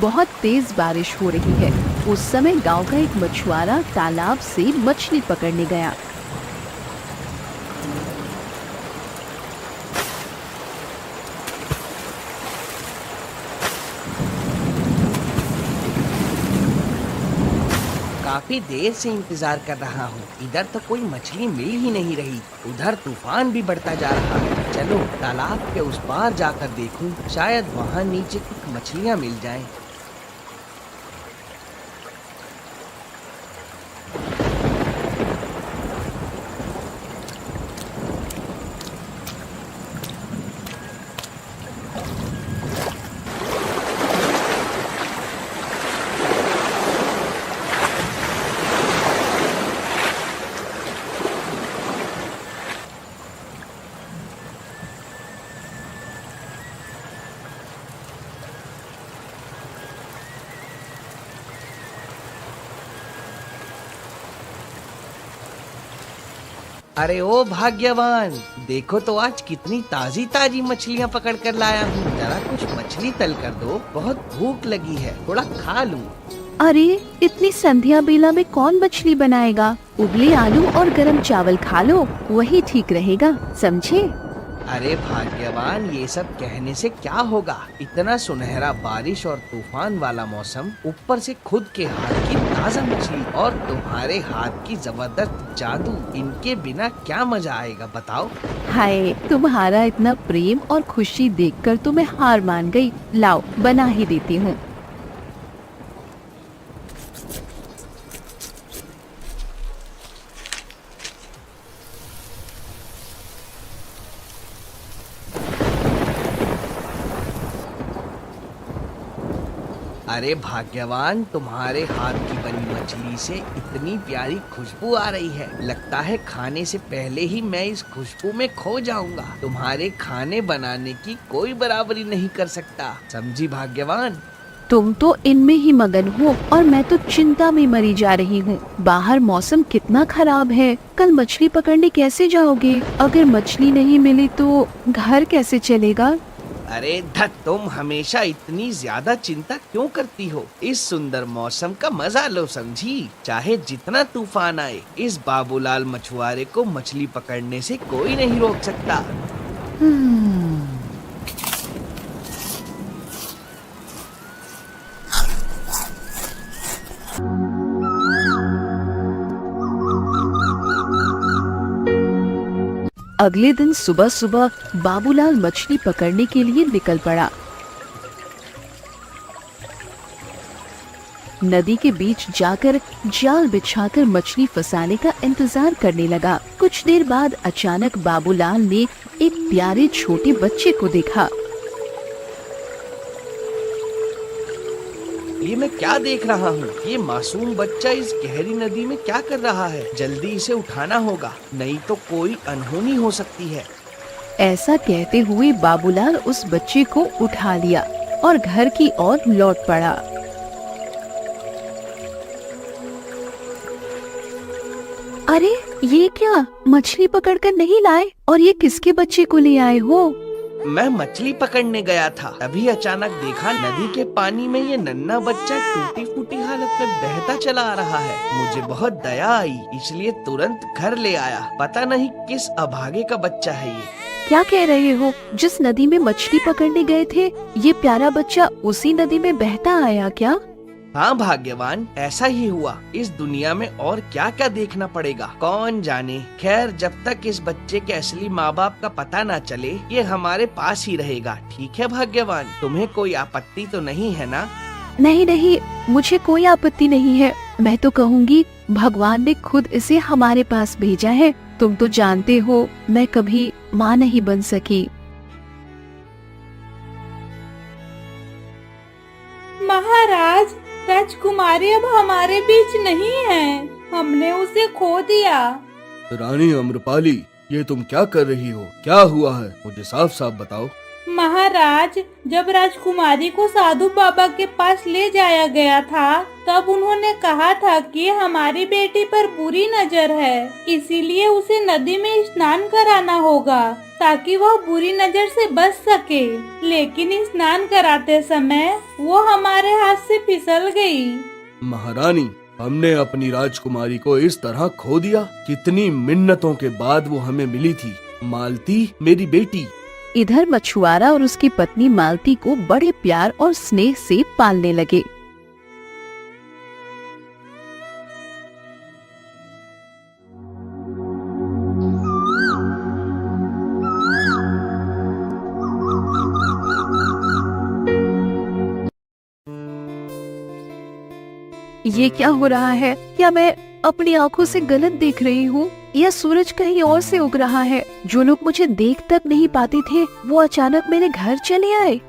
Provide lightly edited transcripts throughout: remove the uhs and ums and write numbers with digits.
बहुत तेज बारिश हो रही है। उस समय गांव का एक मछुआरा तालाब से मछली पकड़ने गया। काफी देर से इंतजार कर रहा हूँ। इधर तो कोई मछली मिल ही नहीं रही। उधर तूफान भी बढ़ता जा रहा है। चलो तालाब के उस पार जाकर देखूं, शायद वहाँ नीचे कुछ मछलियाँ मिल जाएं। अरे ओ भाग्यवान, देखो तो आज कितनी ताजी ताजी मछलियाँ पकड़ कर लाया हूँ। जरा कुछ मछली तल कर दो, बहुत भूख लगी है, थोड़ा खा लूँ। अरे इतनी संध्या बेला में कौन मछली बनाएगा? उबले आलू और गरम चावल खा लो, वही ठीक रहेगा, समझे? अरे भाग्यवान, ये सब कहने से क्या होगा? इतना सुनहरा बारिश और तूफान वाला मौसम, ऊपर से खुद के हाथ की ताजा मछली और तुम्हारे हाथ की जबरदस्त जादू, इनके बिना क्या मजा आएगा बताओ? हाय, तुम्हारा इतना प्रेम और खुशी देखकर तो मैं हार मान गई। लाओ बना ही देती हूँ। अरे भाग्यवान, तुम्हारे हाथ की बनी मछली से इतनी प्यारी खुशबू आ रही है। लगता है खाने से पहले ही मैं इस खुशबू में खो जाऊंगा। तुम्हारे खाने बनाने की कोई बराबरी नहीं कर सकता, समझी भाग्यवान? तुम तो इनमें ही मगन हो और मैं तो चिंता में मरी जा रही हूँ। बाहर मौसम कितना खराब है, कल मछली पकड़ने कैसे जाओगे? अगर मछली नहीं मिली तो घर कैसे चलेगा? अरे धत, तुम हमेशा इतनी ज्यादा चिंता क्यों करती हो? इस सुंदर मौसम का मजा लो, समझी? चाहे जितना तूफान आए, इस बाबूलाल मछुआरे को मछली पकड़ने से कोई नहीं रोक सकता। अगले दिन सुबह सुबह बाबूलाल मछली पकड़ने के लिए निकल पड़ा। नदी के बीच जाकर जाल बिछाकर मछली फंसाने का इंतजार करने लगा। कुछ देर बाद अचानक बाबूलाल ने एक प्यारे छोटे बच्चे को देखा। ये मैं क्या देख रहा हूँ? ये मासूम बच्चा इस गहरी नदी में क्या कर रहा है? जल्दी इसे उठाना होगा, नहीं तो कोई अनहोनी हो सकती है। ऐसा कहते हुए बाबूलाल उस बच्चे को उठा लिया और घर की ओर लौट पड़ा। अरे ये क्या, मछली पकड़कर नहीं लाए? और ये किसके बच्चे को ले आए हो? मैं मछली पकड़ने गया था, तभी अचानक देखा नदी के पानी में ये नन्हा बच्चा टूटी फूटी हालत में बहता चला आ रहा है। मुझे बहुत दया आई, इसलिए तुरंत घर ले आया। पता नहीं किस अभागे का बच्चा है ये। क्या कह रहे हो? जिस नदी में मछली पकड़ने गए थे, ये प्यारा बच्चा उसी नदी में बहता आया क्या? हाँ भाग्यवान, ऐसा ही हुआ। इस दुनिया में और क्या क्या देखना पड़ेगा, कौन जाने। खैर, जब तक इस बच्चे के असली माँ बाप का पता न चले, ये हमारे पास ही रहेगा। ठीक है भाग्यवान, तुम्हें कोई आपत्ति तो नहीं है ना? नहीं नहीं, मुझे कोई आपत्ति नहीं है। मैं तो कहूँगी भगवान ने खुद इसे हमारे पास भेजा है। तुम तो जानते हो मैं कभी माँ नहीं बन सकी। महाराज, राजकुमारी अब हमारे बीच नहीं है, हमने उसे खो दिया। रानी अम्रपाली, ये तुम क्या कर रही हो? क्या हुआ है? मुझे साफ साफ बताओ। महाराज, जब राजकुमारी को साधु बाबा के पास ले जाया गया था तब उन्होंने कहा था कि हमारी बेटी पर बुरी नजर है, इसीलिए उसे नदी में स्नान कराना होगा ताकि वह बुरी नजर से बच सके। लेकिन स्नान कराते समय वो हमारे हाथ से फिसल गई। महारानी, हमने अपनी राजकुमारी को इस तरह खो दिया। कितनी मिन्नतों के बाद वो हमें मिली थी। मालती मेरी बेटी। इधर मछुआरा और उसकी पत्नी मालती को बड़े प्यार और स्नेह से पालने लगे। ये क्या हो रहा है? क्या मैं अपनी आंखों से गलत देख रही हूँ या सूरज कहीं और से उग रहा है? जो लोग मुझे देख तक नहीं पाते थे वो अचानक मेरे घर चले आए।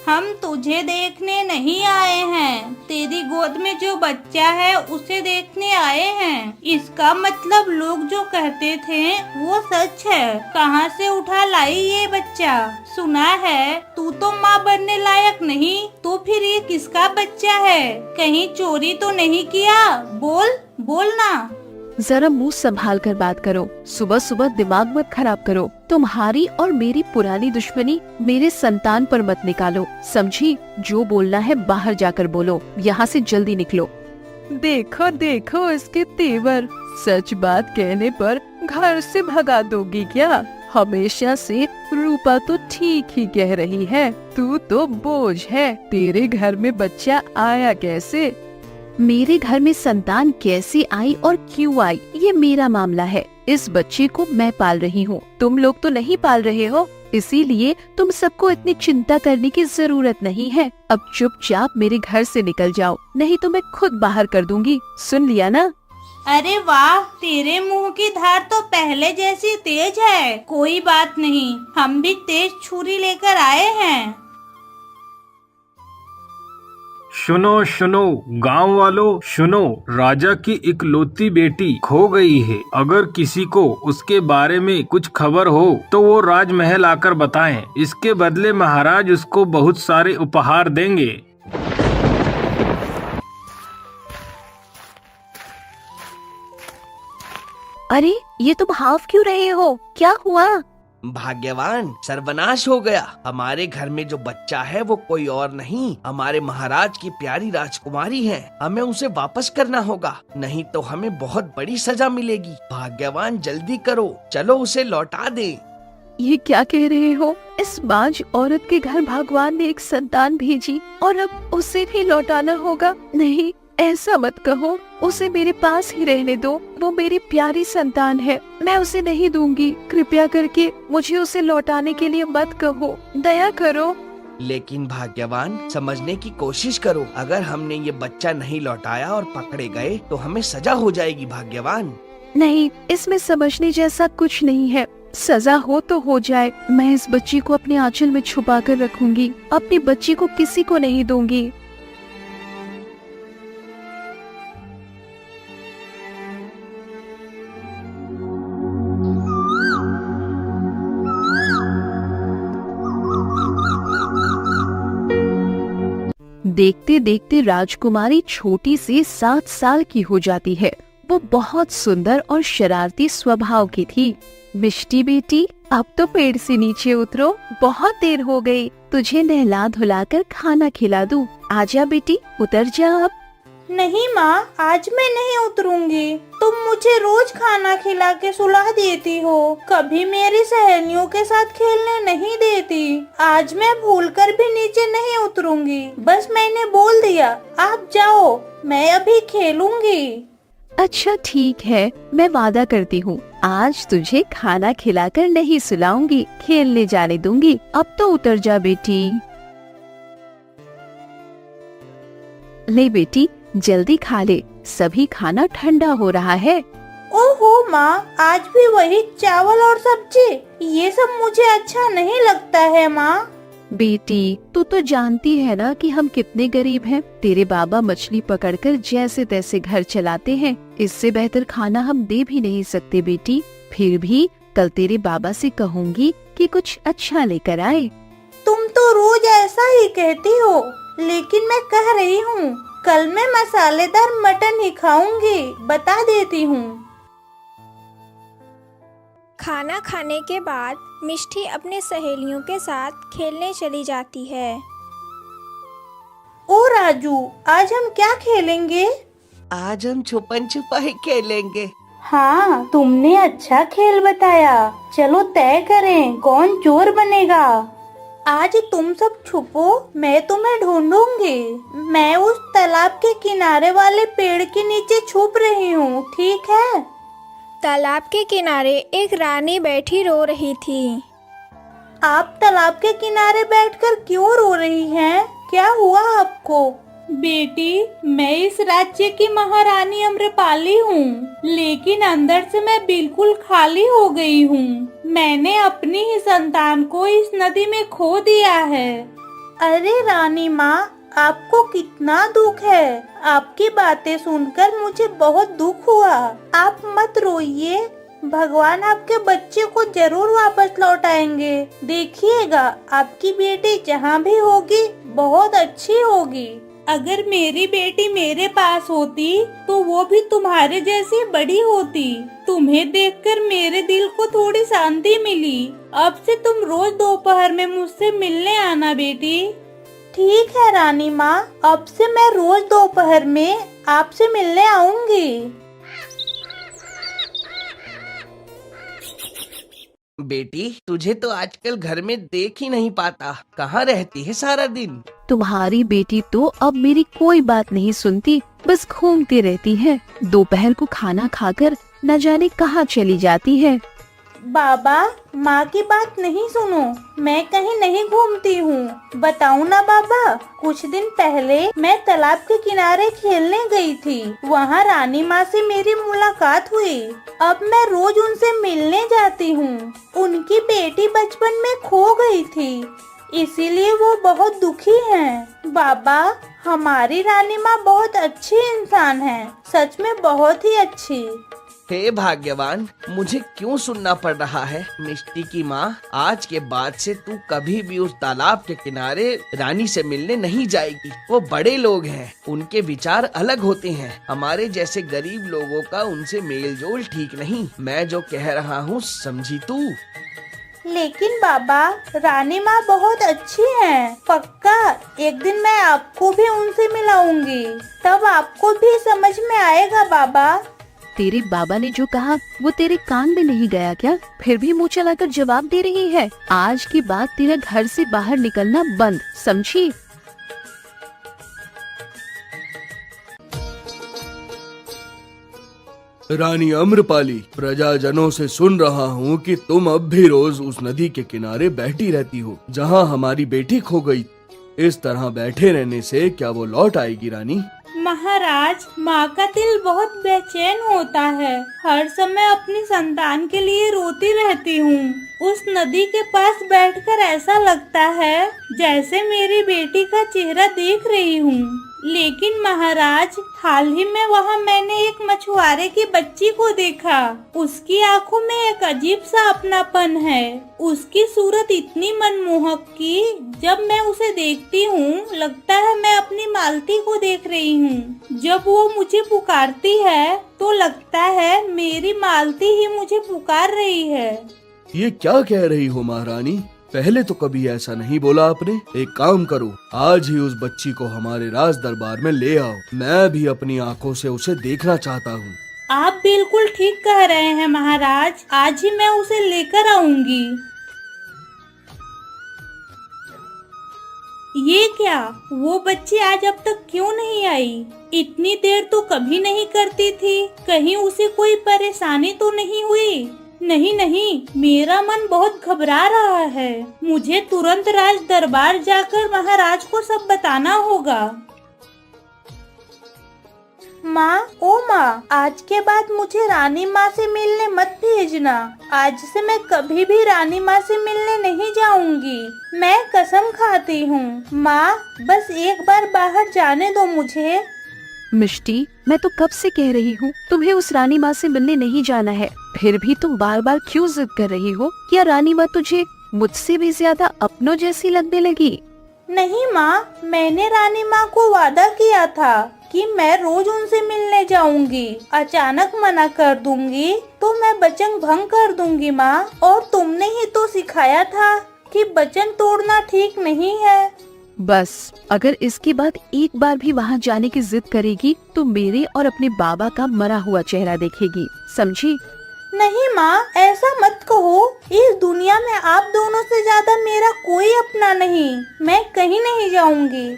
हम तुझे देखने नहीं आए हैं, तेरी गोद में जो बच्चा है उसे देखने आए हैं। इसका मतलब लोग जो कहते थे वो सच है। कहाँ से उठा लाई ये बच्चा? सुना है तू तो माँ बनने लायक नहीं, तो फिर ये किसका बच्चा है? कहीं चोरी तो नहीं किया? बोल बोल ना। जरा मुंह संभाल कर बात करो। सुबह सुबह दिमाग मत खराब करो। तुम्हारी और मेरी पुरानी दुश्मनी मेरे संतान पर मत निकालो, समझी? जो बोलना है बाहर जाकर बोलो। यहाँ से जल्दी निकलो। देखो देखो इसके तेवर। सच बात कहने पर घर से भगा दोगी क्या? हमेशा से रूपा तो ठीक ही कह रही है, तू तो बोझ है। तेरे घर में बच्चा आया कैसे? मेरे घर में संतान कैसे आई और क्यों आई ये मेरा मामला है। इस बच्चे को मैं पाल रही हूँ, तुम लोग तो नहीं पाल रहे हो, इसीलिए तुम सबको इतनी चिंता करने की जरूरत नहीं है। अब चुपचाप मेरे घर से निकल जाओ, नहीं तो मैं खुद बाहर कर दूंगी। सुन लिया ना? अरे वाह, तेरे मुंह की धार तो पहले जैसी तेज है। कोई बात नहीं, हम भी तेज छुरी लेकर आए हैं। सुनो सुनो गांव वालों, सुनो, राजा की इकलौती बेटी खो गई है। अगर किसी को उसके बारे में कुछ खबर हो तो वो राजमहल आकर बताएं। इसके बदले महाराज उसको बहुत सारे उपहार देंगे। अरे ये तुम हाफ क्यों रहे हो? क्या हुआ? भाग्यवान, सर्वनाश हो गया। हमारे घर में जो बच्चा है वो कोई और नहीं, हमारे महाराज की प्यारी राजकुमारी है। हमें उसे वापस करना होगा, नहीं तो हमें बहुत बड़ी सजा मिलेगी। भाग्यवान जल्दी करो, चलो उसे लौटा दे। ये क्या कह रहे हो? इस बांझ औरत के घर भगवान ने एक संतान भेजी और अब उसे भी लौटाना होगा? नहीं, ऐसा मत कहो। उसे मेरे पास ही रहने दो। वो मेरी प्यारी संतान है, मैं उसे नहीं दूंगी। कृपया करके मुझे उसे लौटाने के लिए मत कहो, दया करो। लेकिन भाग्यवान, समझने की कोशिश करो। अगर हमने ये बच्चा नहीं लौटाया और पकड़े गए तो हमें सजा हो जाएगी। भाग्यवान नहीं, इसमें समझने जैसा कुछ नहीं है। सजा हो तो हो जाए, मैं इस बच्ची को अपने आंचल में छुपा कर रखूंगी। अपनी बच्ची को किसी को नहीं दूंगी। देखते देखते राजकुमारी छोटी से 7 साल की हो जाती है। वो बहुत सुंदर और शरारती स्वभाव की थी। मिष्टी बेटी, अब तो पेड़ से नीचे उतरो, बहुत देर हो गई। तुझे नहला धुलाकर खाना खिला दूं। आजा बेटी, उतर जा अब। नहीं माँ, आज मैं नहीं उतरूंगी। तुम मुझे रोज खाना खिला के सुला देती हो, कभी मेरी सहेलियों के साथ खेलने नहीं देती। आज मैं भूलकर भी नीचे नहीं उतरूंगी। बस मैंने बोल दिया, आप जाओ, मैं अभी खेलूंगी। अच्छा ठीक है, मैं वादा करती हूँ, आज तुझे खाना खिलाकर नहीं सुलाऊंगी, खेलने जाने दूंगी। अब तो उतर जा बेटी। ले बेटी, जल्दी खा ले, सभी खाना ठंडा हो रहा है। ओहो माँ, आज भी वही चावल और सब्जी। ये सब मुझे अच्छा नहीं लगता है माँ। बेटी, तू तो जानती है ना कि हम कितने गरीब हैं। तेरे बाबा मछली पकड़कर जैसे तैसे घर चलाते हैं। इससे बेहतर खाना हम दे भी नहीं सकते बेटी। फिर भी कल तेरे बाबा से कहूँगी कि कुछ अच्छा लेकर आए। तुम तो रोज ऐसा ही कहती हो, लेकिन मैं कह रही हूँ कल मैं मसालेदार मटन ही खाऊंगी, बता देती हूँ। खाना खाने के बाद मिष्टी अपने सहेलियों के साथ खेलने चली जाती है। ओ राजू, आज हम क्या खेलेंगे? आज हम छुपन छुपाई खेलेंगे। हाँ, तुमने अच्छा खेल बताया। चलो तय करें कौन चोर बनेगा। आज तुम सब छुपो, मैं तुम्हें ढूंढूंगी। मैं उस तालाब के किनारे वाले पेड़ के नीचे छुप रही हूँ, ठीक है? तालाब के किनारे एक रानी बैठी रो रही थी। आप तालाब के किनारे बैठकर क्यों रो रही हैं? क्या हुआ आपको? बेटी, मैं इस राज्य की महारानी अम्रपाली हूँ, लेकिन अंदर से मैं बिल्कुल खाली हो गई हूँ। मैंने अपनी ही संतान को इस नदी में खो दिया है। अरे रानी माँ, आपको कितना दुख है। आपकी बातें सुनकर मुझे बहुत दुख हुआ। आप मत रोइए, भगवान आपके बच्चे को जरूर वापस लौटाएंगे। देखिएगा, आपकी बेटी जहाँ भी होगी बहुत अच्छी होगी। अगर मेरी बेटी मेरे पास होती तो वो भी तुम्हारे जैसी बड़ी होती। तुम्हें देखकर मेरे दिल को थोड़ी शांति मिली। अब से तुम रोज दोपहर में मुझसे मिलने आना बेटी। ठीक है रानी माँ, अब से मैं रोज दोपहर में आपसे मिलने आऊंगी। बेटी, तुझे तो आजकल घर में देख ही नहीं पाता। कहाँ रहती है सारा दिन? तुम्हारी बेटी तो अब मेरी कोई बात नहीं सुनती, बस घूमती रहती है। दोपहर को खाना खाकर न जाने कहाँ चली जाती है। बाबा, माँ की बात नहीं सुनो, मैं कहीं नहीं घूमती हूँ। बताऊँ ना बाबा, कुछ दिन पहले मैं तालाब के किनारे खेलने गई थी। वहाँ रानी माँ से मेरी मुलाकात हुई। अब मैं रोज उनसे मिलने जाती हूँ। उनकी बेटी बचपन में खो गई थी, इसीलिए वो बहुत दुखी हैं। बाबा, हमारी रानी माँ बहुत अच्छी इंसान है, सच में बहुत ही अच्छी। हे भाग्यवान, मुझे क्यों सुनना पड़ रहा है? मिष्टी की माँ, आज के बाद से तू कभी भी उस तालाब के किनारे रानी से मिलने नहीं जाएगी। वो बड़े लोग हैं, उनके विचार अलग होते हैं। हमारे जैसे गरीब लोगों का उनसे मेल जोल ठीक नहीं। मैं जो कह रहा हूँ समझी तू? लेकिन बाबा, रानी माँ बहुत अच्छी हैं। पक्का एक दिन मैं आपको भी उनसे मिलाऊंगी, तब आपको भी समझ में आएगा बाबा। तेरे बाबा ने जो कहा वो तेरे कान में नहीं गया क्या? फिर भी मुँह चलाकर जवाब दे रही है। आज के बाद तेरा घर से बाहर निकलना बंद, समझी? रानी अम्रपाली, प्रजाजनों से सुन रहा हूँ कि तुम अब भी रोज उस नदी के किनारे बैठी रहती हो जहाँ हमारी बेटी खो गई। इस तरह बैठे रहने से क्या वो लौट आएगी रानी? महाराज, माँ का दिल बहुत बेचैन होता है। हर समय अपनी संतान के लिए रोती रहती हूँ। उस नदी के पास बैठकर ऐसा लगता है जैसे मेरी बेटी का चेहरा देख रही हूँ। लेकिन महाराज, हाल ही में वहाँ मैंने एक मछुआरे की बच्ची को देखा। उसकी आंखों में एक अजीब सा अपनापन है। उसकी सूरत इतनी मनमोहक कि जब मैं उसे देखती हूँ लगता है मैं अपनी मालती को देख रही हूँ। जब वो मुझे पुकारती है तो लगता है मेरी मालती ही मुझे पुकार रही है। ये क्या कह रही हो महारानी? पहले तो कभी ऐसा नहीं बोला आपने। एक काम करो, आज ही उस बच्ची को हमारे राज दरबार में ले आओ। मैं भी अपनी आंखों से उसे देखना चाहता हूँ। आप बिल्कुल ठीक कह रहे हैं महाराज, आज ही मैं उसे लेकर आऊंगी। ये क्या, वो बच्ची आज अब तक क्यों नहीं आई? इतनी देर तो कभी नहीं करती थी। कहीं उसे कोई परेशानी तो नहीं हुई? नहीं नहीं, मेरा मन बहुत घबरा रहा है। मुझे तुरंत राज दरबार जाकर महाराज को सब बताना होगा। माँ, ओ माँ, आज के बाद मुझे रानी माँ से मिलने मत भेजना। आज से मैं कभी भी रानी माँ से मिलने नहीं जाऊंगी। मैं कसम खाती हूँ। माँ, बस एक बार बाहर जाने दो मुझे। मिष्टी, मैं तो कब से कह रही हूँ तुम्हें उस रानी माँ से मिलने नहीं जाना है, फिर भी तुम बार बार क्यों जिद कर रही हो? क्या रानी माँ तुझे मुझसे भी ज्यादा अपनों जैसी लगने लगी। नहीं माँ, मैंने रानी माँ को वादा किया था कि मैं रोज उनसे मिलने जाऊंगी। अचानक मना कर दूंगी तो मैं वचन भंग कर दूंगी माँ। और तुमने ही तो सिखाया था कि वचन तोड़ना ठीक नहीं है। बस अगर इसके बाद एक बार भी वहाँ जाने की जिद करेगी तो मेरे और अपने बाबा का मरा हुआ चेहरा देखेगी, समझी? नहीं माँ, ऐसा मत कहो। इस दुनिया में आप दोनों से ज्यादा मेरा कोई अपना नहीं। मैं कहीं नहीं जाऊंगी।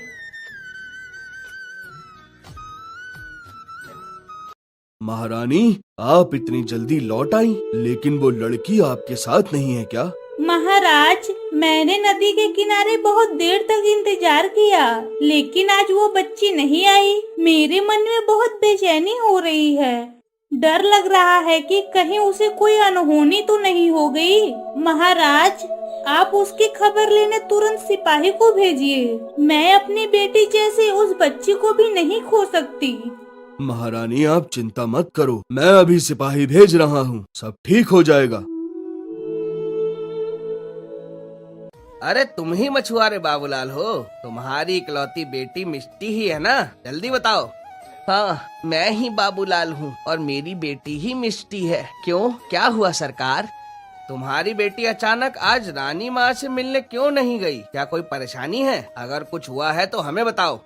महारानी, आप इतनी जल्दी लौट आई, लेकिन वो लड़की आपके साथ नहीं है क्या? महाराज, मैंने नदी के किनारे बहुत देर तक इंतजार किया, लेकिन आज वो बच्ची नहीं आई। मेरे मन में बहुत बेचैनी हो रही है। डर लग रहा है कि कहीं उसे कोई अनहोनी तो नहीं हो गई। महाराज, आप उसकी खबर लेने तुरंत सिपाही को भेजिए। मैं अपनी बेटी जैसी उस बच्ची को भी नहीं खो सकती। महारानी, आप चिंता मत करो, मैं अभी सिपाही भेज रहा हूँ, सब ठीक हो जाएगा। अरे तुम ही मछुआरे बाबूलाल हो? तुम्हारी इकलौती बेटी मिष्टी ही है ना? जल्दी बताओ। हाँ, मैं ही बाबूलाल हूँ और मेरी बेटी ही मिष्टी है। क्यों, क्या हुआ सरकार? तुम्हारी बेटी अचानक आज रानी माँ से मिलने क्यों नहीं गई? क्या कोई परेशानी है? अगर कुछ हुआ है तो हमें बताओ।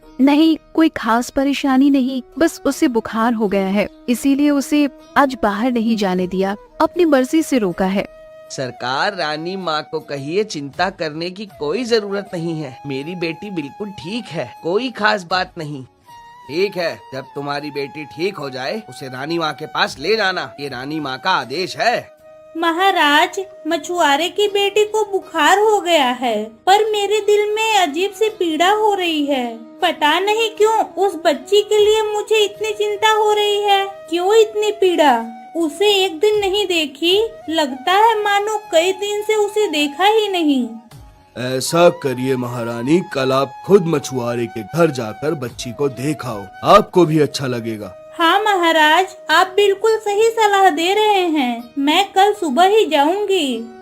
नहीं, कोई खास परेशानी नहीं, बस उसे बुखार हो गया है, इसीलिए उसे आज बाहर नहीं जाने दिया, अपनी मर्जी से रोका है। सरकार, रानी माँ को कहिए चिंता करने की कोई जरूरत नहीं है। मेरी बेटी बिल्कुल ठीक है, कोई खास बात नहीं। ठीक है, जब तुम्हारी बेटी ठीक हो जाए उसे रानी माँ के पास ले जाना, ये रानी माँ का आदेश है। महाराज, मछुआरे की बेटी को बुखार हो गया है, पर मेरे दिल में अजीब सी पीड़ा हो रही है। पता नहीं क्यों उस बच्ची के लिए मुझे इतनी चिंता हो रही है। क्यों इतनी पीड़ा? उसे एक दिन नहीं देखी, लगता है मानो कई दिन से उसे देखा ही नहीं। ऐसा करिए महारानी, कल आप खुद मछुआरे के घर जाकर बच्ची को देख आओ, आपको भी अच्छा लगेगा। हाँ महाराज, आप बिल्कुल सही सलाह दे रहे हैं। मैं कल सुबह ही जाऊंगी।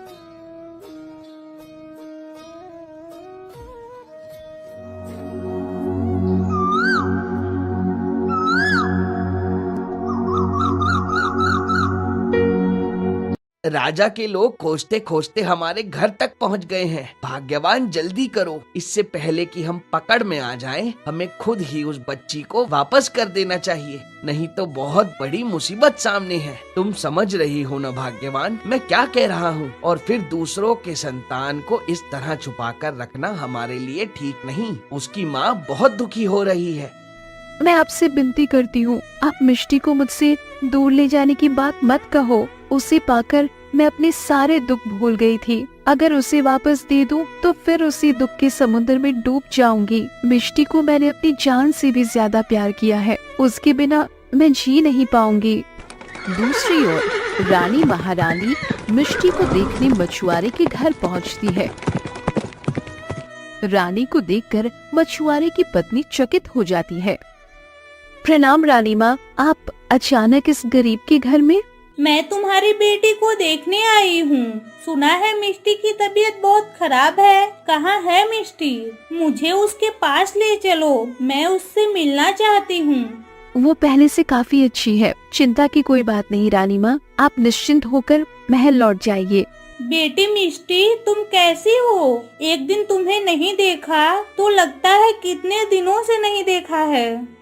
राजा के लोग खोजते खोजते हमारे घर तक पहुंच गए हैं। भाग्यवान, जल्दी करो, इससे पहले कि हम पकड़ में आ जाएं, हमें खुद ही उस बच्ची को वापस कर देना चाहिए, नहीं तो बहुत बड़ी मुसीबत सामने है। तुम समझ रही हो ना भाग्यवान, मैं क्या कह रहा हूँ? और फिर दूसरों के संतान को इस तरह छुपा कर रखना हमारे लिए ठीक नहीं। उसकी माँ बहुत दुखी हो रही है। मैं आपसे विनती करती हूँ, आप मिष्टी को मुझसे दूर ले जाने की बात मत कहो। उसे पाकर मैं अपने सारे दुख भूल गई थी। अगर उसे वापस दे दूं तो फिर उसी दुख के समुद्र में डूब जाऊंगी। मिष्टी को मैंने अपनी जान से भी ज्यादा प्यार किया है, उसके बिना मैं जी नहीं पाऊंगी। दूसरी ओर रानी महारानी मिष्टी को देखने मछुआरे के घर पहुंचती है। रानी को देखकर मछुआरे की पत्नी चकित हो जाती है। प्रणाम रानी माँ, आप अचानक इस गरीब के घर में? मैं तुम्हारी बेटी को देखने आई हूँ। सुना है मिष्टी की तबीयत बहुत खराब है। कहाँ है मिष्टी? मुझे उसके पास ले चलो, मैं उससे मिलना चाहती हूँ। वो पहले से काफी अच्छी है, चिंता की कोई बात नहीं रानी माँ, आप निश्चिंत होकर महल लौट जाइए। बेटी मिष्टी, तुम कैसी हो? एक दिन तुम्हें नहीं देखा तो लगता है कितने दिनों से नहीं देखा है।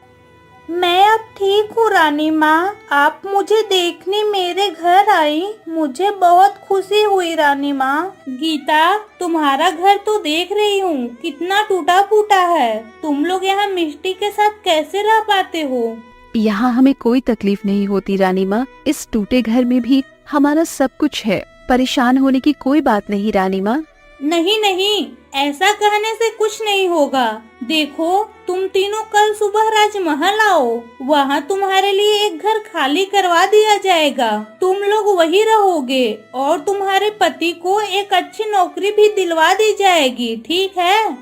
मैं अब ठीक हूँ रानी माँ, आप मुझे देखने मेरे घर आई, मुझे बहुत खुशी हुई रानी माँ। गीता, तुम्हारा घर तो देख रही हूँ कितना टूटा फूटा है। तुम लोग यहाँ मिष्टी के साथ कैसे रह पाते हो? यहाँ हमें कोई तकलीफ नहीं होती रानी माँ, इस टूटे घर में भी हमारा सब कुछ है, परेशान होने की कोई बात नहीं रानी माँ। नहीं नहीं, ऐसा कहने से कुछ नहीं होगा। देखो, तुम तीनों कल सुबह राजमहल आओ, वहाँ तुम्हारे लिए एक घर खाली करवा दिया जाएगा। तुम लोग वही रहोगे और तुम्हारे पति को एक अच्छी नौकरी भी दिलवा दी जाएगी, ठीक है?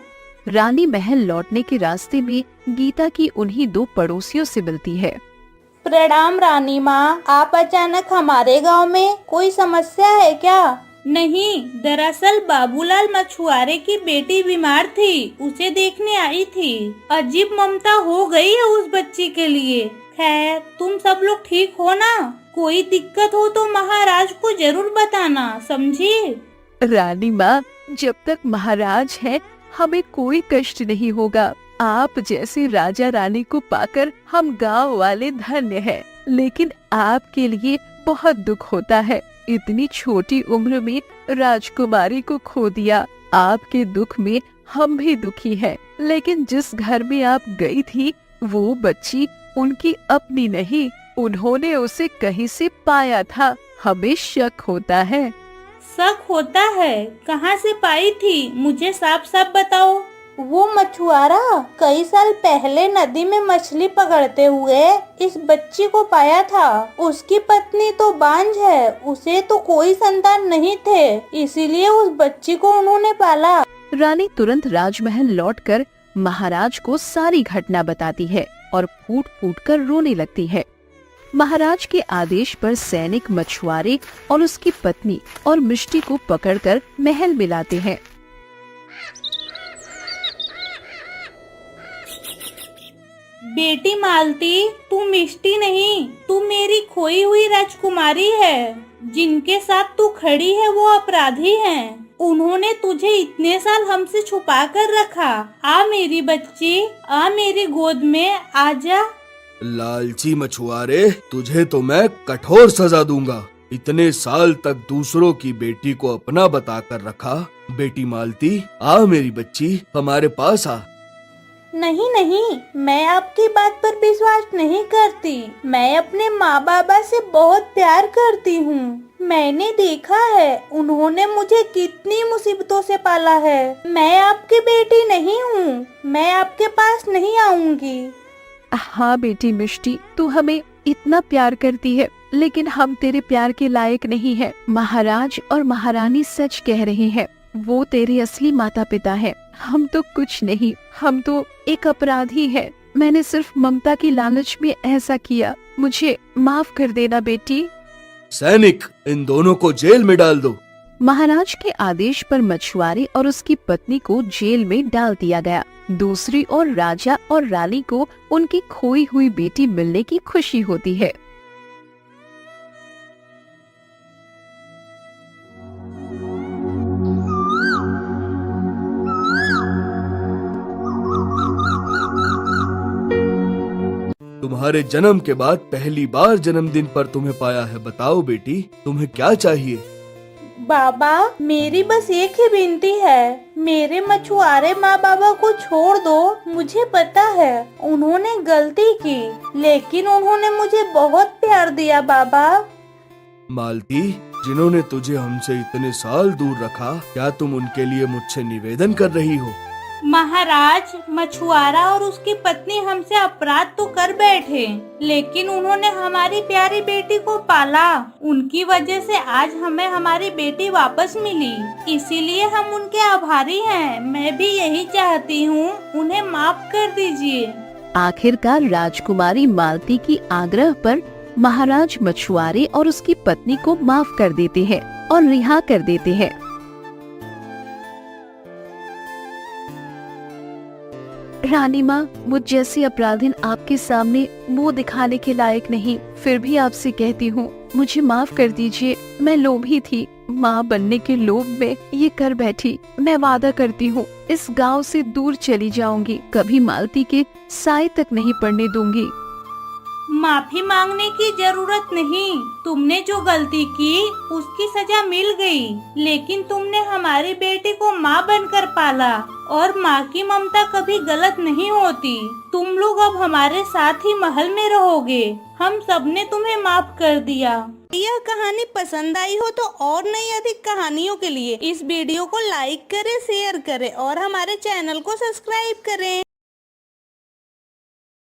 रानी महल लौटने के रास्ते में गीता की उन्हीं दो पड़ोसियों से मिलती है। प्रणाम रानी माँ, आप अचानक हमारे गांव में, कोई समस्या है क्या? नहीं, दरअसल बाबूलाल मछुआरे की बेटी बीमार थी, उसे देखने आई थी। अजीब ममता हो गई है उस बच्ची के लिए। खैर, तुम सब लोग ठीक हो ना? कोई दिक्कत हो तो महाराज को जरूर बताना, समझी? रानी माँ, जब तक महाराज है हमें कोई कष्ट नहीं होगा। आप जैसे राजा रानी को पाकर हम गांव वाले धन्य हैं। लेकिन आपके लिए बहुत दुख होता है, इतनी छोटी उम्र में राजकुमारी को खो दिया। आपके दुख में हम भी दुखी हैं। लेकिन जिस घर में आप गई थी वो बच्ची उनकी अपनी नहीं, उन्होंने उसे कहीं से पाया था। हमें शक होता है। शक होता है? कहाँ से पाई थी? मुझे साफ साफ बताओ। वो मछुआरा कई साल पहले नदी में मछली पकड़ते हुए इस बच्ची को पाया था। उसकी पत्नी तो बांझ है, उसे तो कोई संतान नहीं थे, इसीलिए उस बच्ची को उन्होंने पाला। रानी तुरंत राजमहल लौटकर महाराज को सारी घटना बताती है और फूट फूट कर रोने लगती है। महाराज के आदेश पर सैनिक मछुआरे और उसकी पत्नी और मिष्टी को पकड़कर महल में लाते हैं। बेटी मालती, तू मिष्टी नहीं, तू मेरी खोई हुई राजकुमारी है। जिनके साथ तू खड़ी है वो अपराधी हैं। उन्होंने तुझे इतने साल हमसे छुपा कर रखा। आ मेरी बच्ची, आ मेरी गोद में, आजा। लालची मछुआरे, तुझे तो मैं कठोर सजा दूंगा। इतने साल तक दूसरों की बेटी को अपना बताकर रखा। बेटी मालती, आ मेरी बच्ची, हमारे पास आ। नहीं नहीं, मैं आपकी बात पर विश्वास नहीं करती। मैं अपने माँ बाबा से बहुत प्यार करती हूँ। मैंने देखा है उन्होंने मुझे कितनी मुसीबतों से पाला है। मैं आपकी बेटी नहीं हूँ, मैं आपके पास नहीं आऊंगी। हाँ बेटी मिष्टी, तू हमें इतना प्यार करती है, लेकिन हम तेरे प्यार के लायक नहीं है। महाराज और महारानी सच कह रहे हैं, वो तेरे असली माता पिता हैं। हम तो कुछ नहीं, हम तो एक अपराधी है। मैंने सिर्फ ममता की लालच में ऐसा किया, मुझे माफ कर देना बेटी। सैनिक, इन दोनों को जेल में डाल दो। महाराज के आदेश पर मछुआरे और उसकी पत्नी को जेल में डाल दिया गया। दूसरी ओर राजा और रानी को उनकी खोई हुई बेटी मिलने की खुशी होती है। तुम्हारे जन्म के बाद पहली बार जन्मदिन पर तुम्हें पाया है। बताओ बेटी, तुम्हें क्या चाहिए? बाबा, मेरी बस एक ही विनती है, मेरे मछुआरे माँ बाबा को छोड़ दो। मुझे पता है उन्होंने गलती की, लेकिन उन्होंने मुझे बहुत प्यार दिया बाबा। मालती, जिन्होंने तुझे हमसे इतने साल दूर रखा, क्या तुम उनके लिए मुझसे निवेदन कर रही हो? महाराज, मछुआरा और उसकी पत्नी हमसे अपराध तो कर बैठे, लेकिन उन्होंने हमारी प्यारी बेटी को पाला। उनकी वजह से आज हमें हमारी बेटी वापस मिली, इसीलिए हम उनके आभारी हैं। मैं भी यही चाहती हूँ, उन्हें माफ कर दीजिए। आखिरकार राजकुमारी मालती की आग्रह पर महाराज मछुआरे और उसकी पत्नी को माफ कर देते हैं और रिहा कर देते हैं। रानी माँ, मुझ जैसी अपराधिन आपके सामने मुंह दिखाने के लायक नहीं, फिर भी आपसे कहती हूँ, मुझे माफ कर दीजिए। मैं लोभी थी, माँ बनने के लोभ में ये कर बैठी। मैं वादा करती हूँ इस गांव से दूर चली जाऊंगी, कभी मालती के साए तक नहीं पड़ने दूंगी। माफी मांगने की जरूरत नहीं, तुमने जो गलती की उसकी सजा मिल गई, लेकिन तुमने हमारी बेटी को माँ बनकर पाला और माँ की ममता कभी गलत नहीं होती। तुम लोग अब हमारे साथ ही महल में रहोगे। हम सबने तुम्हें माफ कर दिया। यह कहानी पसंद आई हो तो और नई अधिक कहानियों के लिए इस वीडियो को लाइक करें, शेयर करें और हमारे चैनल को सब्सक्राइब करें।